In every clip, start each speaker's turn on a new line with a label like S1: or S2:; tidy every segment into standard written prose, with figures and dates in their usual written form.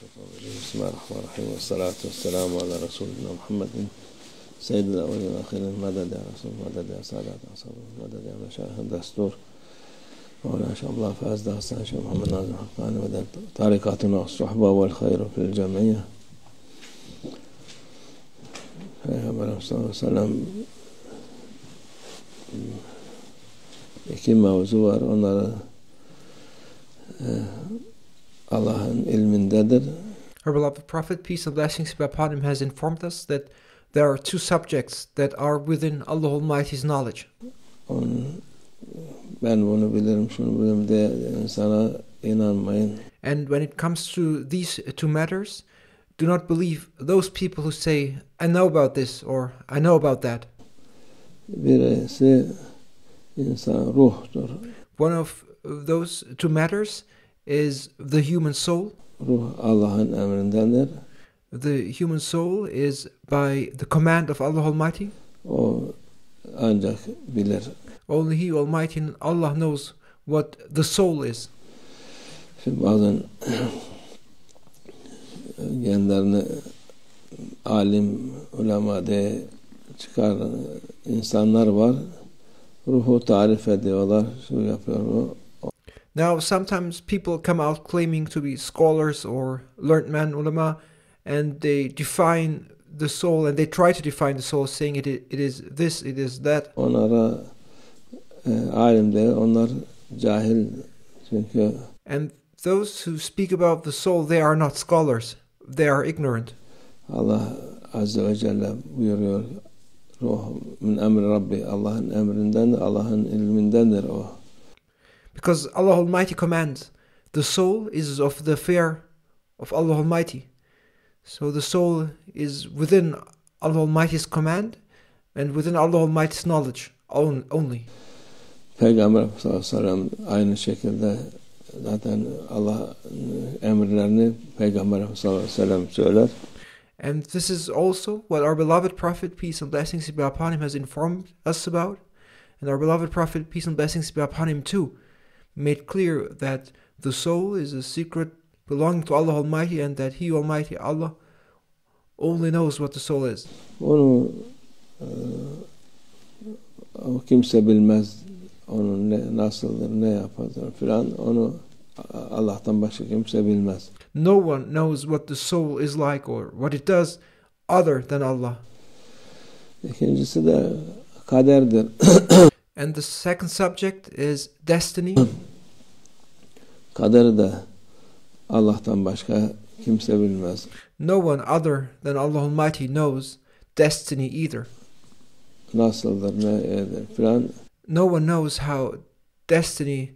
S1: بسم الله الرحمن الرحيم والصلاة والسلام على رسولنا محمد سيد الأولين والآخرين مدد يا رسول مدد يا سادات أصحاب مدد يا مشايخ الدستور مولانا شاء الله فاز داستان شيخ محمد ناظم حقاني مدد طريقاتنا الصحبة والخير في الجمعية Peygamber sallallahu aleyhi ve sellem iki mevzu var. Onları Allah'ın ilmindedir.
S2: Our beloved Prophet, peace and blessings be upon him, has informed us that there are two subjects that are within Allah Almighty's knowledge.
S1: Ben bunu bilirim, şunu bilirim diye insana inanmayın.
S2: And when it comes to these two matters, do not believe those people who say, I know about this or I know about that.
S1: Birisi insan ruhtur.
S2: One of those two matters is the human soul.
S1: Ruh Allah'ın emrindendir.
S2: The human soul is by the command of Allah Almighty.
S1: O ancak bilir.
S2: Only He Almighty and Allah knows what the soul is.
S1: Şimdi bazen kendilerini alim, ulema diye çıkaran insanlar var. Ruhu tarif ediyorlar. Şu yapıyor bu.
S2: Now, sometimes people come out claiming to be scholars or learned men, ulama, and they define the soul, and they try to define the soul, saying it is this, it is that.
S1: Onlara alim değil, onlar cahil. Çünkü
S2: And those who speak about the soul, they are not scholars, they are ignorant.
S1: Allah Azze ve Celle buyuruyor. Ruh min emri Rabbi. Allah'ın emrindendir, Allah'ın ilmindendir o.
S2: Because Allah Almighty commands, the soul is of the affair of Allah Almighty. So the soul is within Allah Almighty's command and within Allah Almighty's knowledge only.
S1: Peygamber sallallahu aleyhi ve sellem aynı şekilde zaten Allah emirlerini Peygamber sallallahu aleyhi ve sellem söyler.
S2: And this is also what our beloved Prophet, peace and blessings be upon him, has informed us about. And our beloved Prophet, peace and blessings be upon him too, made clear that the soul is a secret belonging to Allah Almighty, and that He Almighty, Allah, only knows what the soul is.
S1: Onu o kimse bilmez. Onun nasıldır, ne yapar filan. Onu Allah'tan başka kimse bilmez.
S2: No one knows what the soul is like or what it does other than Allah.
S1: İkincisi de kaderdir.
S2: And the second subject is destiny.
S1: Kaderi de Allah'tan başka kimse bilmez.
S2: No one other than Allah Almighty knows destiny either.
S1: Nasıldır, ne eder filan.
S2: No one knows how destiny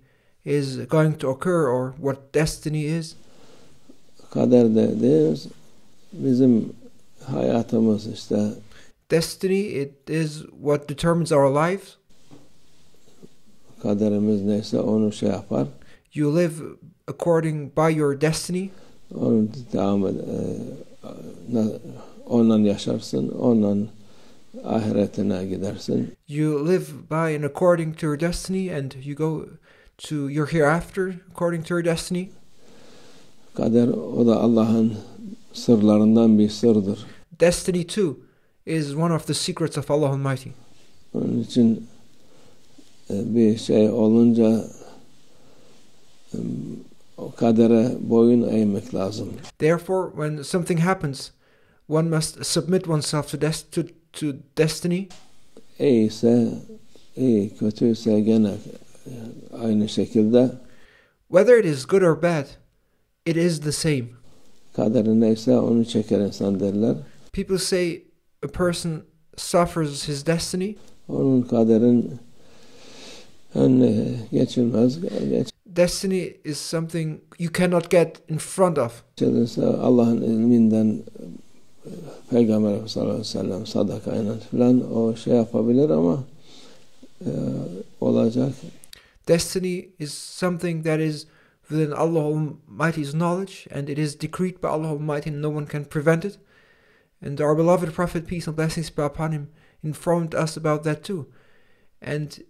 S2: is going to occur or what destiny is.
S1: Kader dediğimiz bizim hayatımız işte.
S2: Destiny, it is what determines our lives.
S1: Kaderimiz neyse onu şey yapar.
S2: You live according by your destiny.
S1: Onu devam ondan yaşarsın, ondan ahiretine gidersin.
S2: You live by and according to your destiny, and you go to your hereafter according to your destiny.
S1: Kader o da Allah'ın sırlarından bir sırdır.
S2: Destiny too is one of the secrets of Allah Almighty.
S1: Onun için bir şey olunca o kadere boyun eğmek lazım.
S2: Therefore, when something happens, one must submit oneself to destiny.
S1: İyiyse iyi, kötüyse gene aynı şekilde.
S2: Whether it is good or bad, it is the same.
S1: Kaderi neyse onu çeker insan derler.
S2: People say a person suffers his destiny.
S1: Onun kaderin önüne geçilmez.
S2: Destiny is something you cannot get in front of.
S1: Geçilirse Allah'ın ilminden Peygamber sallallahu aleyhi ve sellem sadakayla falan o şey yapabilir ama olacak.
S2: Destiny is something that is within Allah Almighty's knowledge, and it is decreed by Allah Almighty, and no one can prevent it. And our beloved Prophet, peace and blessings be upon him, informed us about that too. And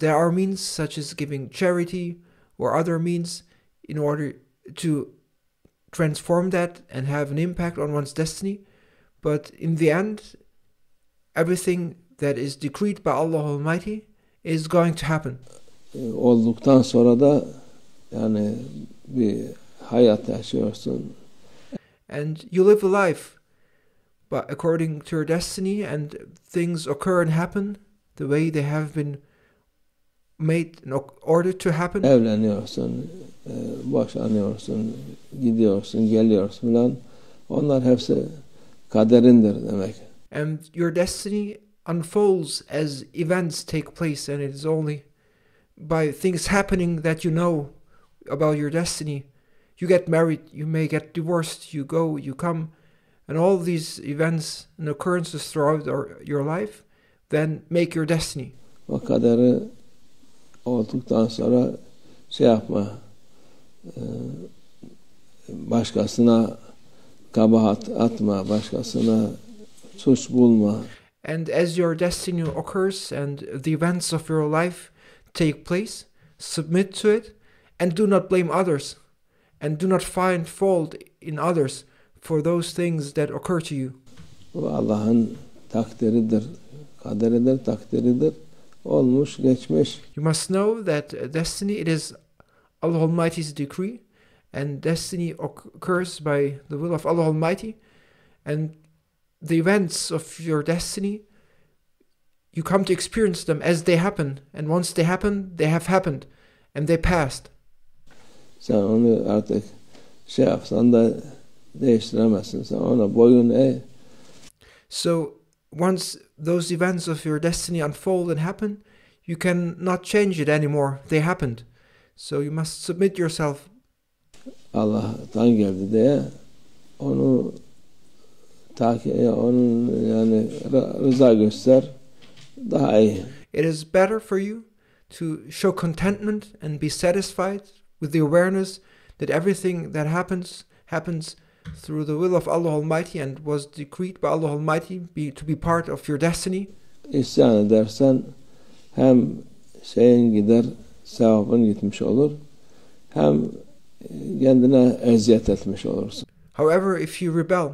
S2: there are means such as giving charity or other means in order to transform that and have an impact on one's destiny. But in the end, everything that is decreed by Allah Almighty is going to happen.
S1: Olduktan sonra da yani bir hayat yaşıyorsun.
S2: And you live a life but according to your destiny, and things occur and happen the way they have been made in order to happen.
S1: Evleniyorsun, boşanıyorsun, gidiyorsun, geliyorsun falan. Onlar hepsi kaderindir demek.
S2: And your destiny unfolds as events take place, and it is only by things happening that you know about your destiny. You get married, you may get divorced, you go, you come, and all these events and occurrences throughout your life then make your destiny.
S1: O kaderi olduktan sonra şey yapma, başkasına kabahat atma, başkasına suç bulma.
S2: And as your destiny occurs and the events of your life take place, submit to it and do not blame others, and do not find fault in others for those things that occur to you.
S1: Bu Allah'ın takdiridir, kaderidir, takdiridir. Olmuş, geçmiş.
S2: You must know that destiny, it is Allah Almighty's decree, and destiny occurs by the will of Allah Almighty, and the events of your destiny, you come to experience them as they happen, and once they happen, they have happened, and they passed.
S1: Sen onu artık şey yapsan da değiştiremezsin. Sen ona boyun eğ.
S2: So once those events of your destiny unfold and happen, you cannot change it anymore. They happened. So you must submit yourself.
S1: Allah'tan geldi diye onu onun yani rıza göster, daha iyi.
S2: It is better for you to show contentment and be satisfied with the awareness that everything that happens through the will of Allah Almighty and was decreed by Allah Almighty to be part of your destiny.
S1: İsyan edersen hem şeyin gider, sevabın gitmiş olur, hem kendine eziyet etmiş olursun.
S2: However, if you rebel,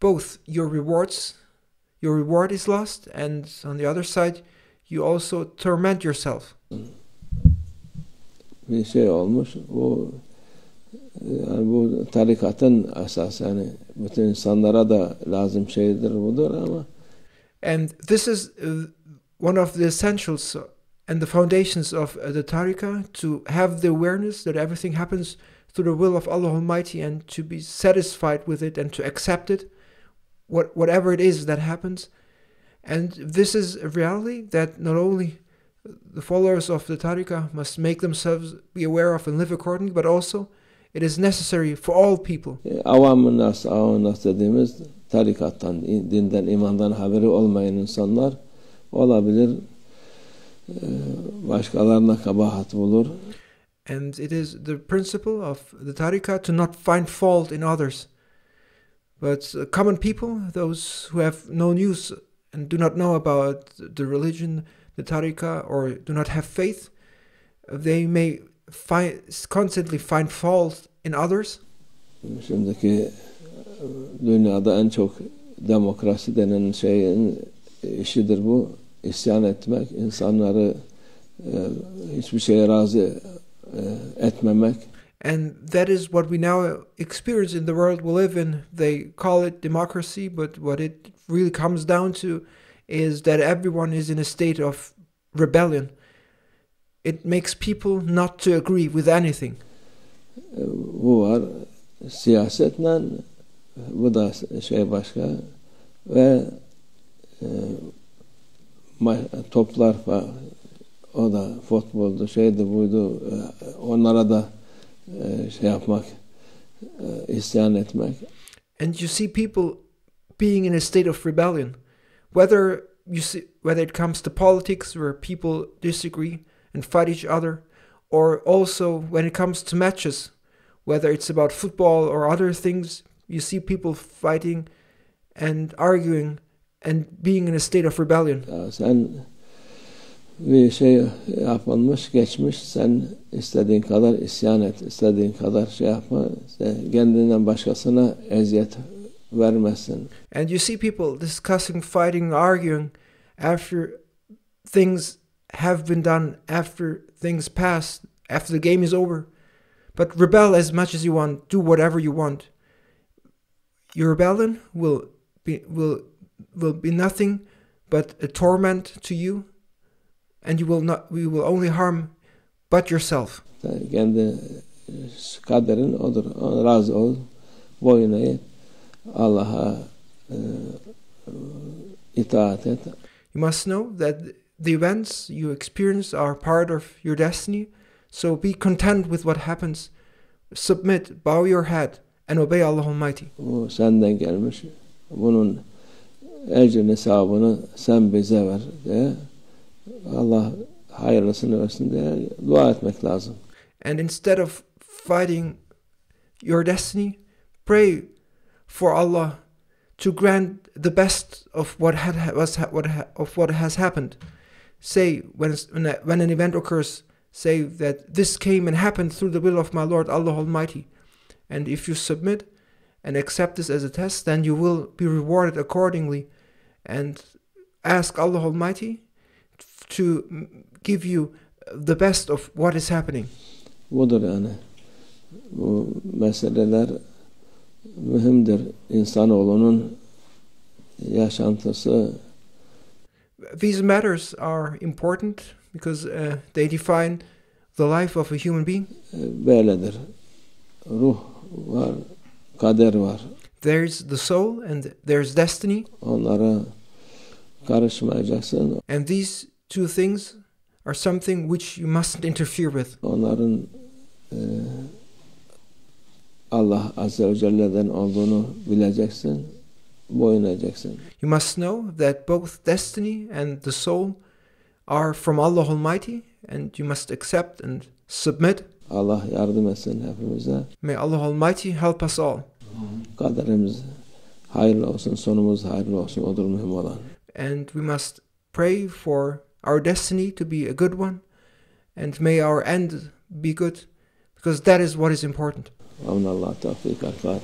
S2: both your reward is lost, and on the other side, you also torment yourself.
S1: Bir şey olmuş, bu tarikatın esas, yani bütün insanlara da lazım şeydir budur ama.
S2: And this is one of the essentials and the foundations of the tariqah, to have the awareness that everything happens through the will of Allah Almighty, and to be satisfied with it and to accept it, whatever it is that happens. And this is a reality that not only the followers of the tariqah must make themselves be aware of and live accordingly, but also it is necessary for all people.
S1: Avam-ı nas dediğimiz tarikattan, dinden, imandan haberi olmayan insanlar olabilir, başkalarına kabahat bulur.
S2: And it is the principle of the tariqah to not find fault in others. But common people, those who have no news and do not know about the religion, the tariqah, or do not have faith, they may constantly find fault in others.
S1: Şimdiki dünyada en çok demokrasi denen şeyin işidir bu. İsyan etmek, insanları hiçbir şeye razı etmemek.
S2: And that is what we now experience in the world we live in. They call it democracy, but what it really comes down to is that everyone is in a state of rebellion. It makes people not to agree with anything.
S1: Bu var. Siyasetle, bu da şey başka, ve toplar falan, o da futboldu, şeydi buydu, onlara da şey yapmak, isyan etmek.
S2: And you see people being in a state of rebellion, whether it comes to politics, where people disagree and fight each other, or also when it comes to matches, whether it's about football or other things, you see people fighting and arguing and being in a state of rebellion.
S1: Ya sen bir şey yapılmış, geçmiş. Sen istediğin kadar isyan et, istediğin kadar şey yapma. Kendinden başkasına eziyet vermesin.
S2: And you see people discussing, fighting, arguing after things have been done, after things pass, after the game is over. But rebel as much as you want, do whatever you want. Your rebellion will be nothing but a torment to you, and you will only harm but yourself.
S1: Kendi kaderin odur. Ona razı ol. Boyun eğ. Allah'a itaat et.
S2: You must know that the events you experience are part of your destiny, so be content with what happens. Submit, bow your head, and obey Allah Almighty.
S1: Bu senden gelmiş. Bunun ecrini, sevabını sen bize ver diye Allah hayırlısını versin diye dua etmek lazım.
S2: And instead of fighting your destiny, pray for Allah to grant the best of what has happened. Say when an event occurs, say that this came and happened through the will of my Lord Allah Almighty. And if you submit and accept this as a test, then you will be rewarded accordingly. And ask Allah Almighty to give you the best of what is happening.
S1: Budur yani. Bu meseleler mühimdir. İnsanoğlunun yaşantısı.
S2: These matters are important because they define the life of a human being.
S1: Böyledir. Ruh var, kader var.
S2: There's the soul and there's destiny.
S1: Onlara karışmayacaksın.
S2: And these two things are something which you mustn't interfere with.
S1: Onların Allah Azze ve Celle'den olduğunu bileceksin, boyun eğeceksin.
S2: You must know that both destiny and the soul are from Allah Almighty, and you must accept and submit.
S1: Allah yardım etsin hepimize.
S2: May Allah Almighty help us all.
S1: Kaderimiz hayırlı olsun, sonumuz hayırlı olsun, odur mühim olan.
S2: And we must pray for our destiny to be a good one, and may our end be good, because that is what is important.
S1: Amin Allah tevfik al-Fatiha.